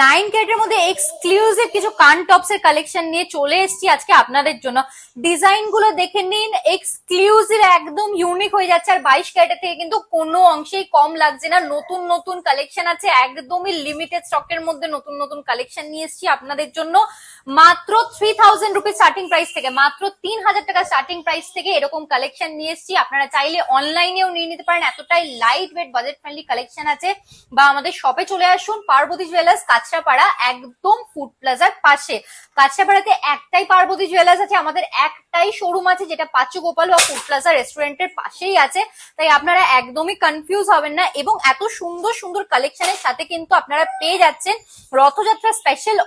9 ক্যারেটের মধ্যে এক্সক্লুসিভ কিছু কান টপস এর কালেকশন নিয়ে চলে এসেছি আজকে আপনাদের জন্য। ডিজাইন গুলো দেখে নিন, এক্সক্লুসিভ, একদম ইউনিক হয়ে যাচ্ছে। আর 22 ক্যারেটের থেকে কিন্তু কোনো অংশেই কম লাগছে না। নতুন নতুন কালেকশন আছে, একদমই লিমিটেড স্টকের মধ্যে নতুন নতুন কালেকশন নিয়ে এসেছি আপনাদের জন্য। মাত্র 3000 রুপিস স্টার্টিং প্রাইস থেকে, মাত্র 3000 টাকা স্টার্টিং প্রাইস থেকে এরকম কালেকশন নিয়ে এসেছি। আপনারা চাইলে অনলাইনেও নিয়ে নিতে পারেন, এতটাই light weight budget friendly collection আছে। বা আমাদের শপে চলে আসুন, পার্বতী জুয়েলার্স, কাঁচরাপাড়া, একদম ফুড প্লাজার পাশে। কাঁচরাপাড়াতে একটাই পার্বতী জুয়েলার্স আছে, আমাদের একটাই শোরুম আছে যেটা পাঁচু গোপাল বা ফুড প্লাজা রেস্টুরেন্টের পাশেই আছে। তাই আপনারা একদমই কনফিউজ হবেন না। এবং এত সুন্দর সুন্দর কালেকশনের সাথে কিন্তু আপনারা পেয়ে যাচ্ছেন রথযাত্রা স্পেশাল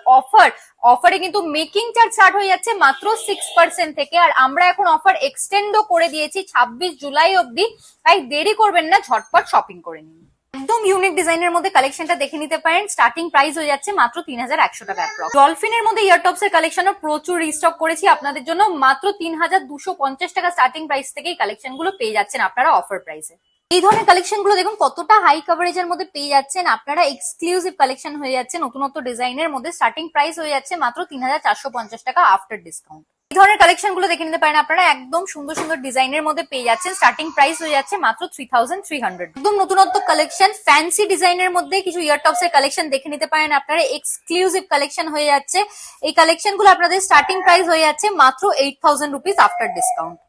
অফারে কিন্তু মেকিং চার্জ স্টার্ট হয়ে যাচ্ছে মাত্র 6% থেকে। আর আমরা এখন অফার এক্সটেন্ডও করে দিয়েছি 26 জুলাই অবধি। তাই দেরি করবেন না, ঝটপট শপিং করে নিন। একদম ইউনিক ডিজাইনের মধ্যে কালেকশনটা দেখে নিতে পারেন। স্টার্টিং প্রাইস হয়ে যাচ্ছে মাত্র 3100 টাকা অ্যাপ্রক্স। ডলফিনের মধ্যে ইয়ারটপস এর কালেকশনও প্রচুর রিস্টক করেছি আপনাদের জন্য। মাত্র 3250 টাকা স্টার্টিং প্রাইস থেকে এই কালেকশন গুলো পেয়ে যাচ্ছেন আপনারা অফার প্রাইসে। এই ধরনের কালেকশন গুলো দেখুন কতটা হাই কভারেজের মধ্যে পেয়ে যাচ্ছেন আপনারা। এক্সক্লুসিভ কালেকশন হয়ে যাচ্ছে নতুনত্ব ডিজাইনের মধ্যে। স্টার্টিং প্রাইস হয়ে যাচ্ছে মাত্র 3450 টাকা আফটার ডিসকাউন্ট। এই ধরনের কালেকশন গুলো দেখে নিতে পারেন আপনারা। একদম সুন্দর সুন্দর ডিজাইনের মধ্যে পেয়ে যাচ্ছেন। স্টার্টিং প্রাইস হয়ে যাচ্ছে মাত্র 3300। একদম নতুনত্ব কালেকশন, ফ্যান্সি ডিজাইনের মধ্যে কিছু ইয়ারটপস এর কালেকশন দেখে নিতে পারেন আপনারা। এক্সক্লুসিভ কালেকশন হয়ে যাচ্ছে। এই কালেকশন গুলো আপনাদের স্টার্টিং প্রাইস হয়ে যাচ্ছে মাত্র 8000 রুপিস আফটার ডিসকাউন্ট।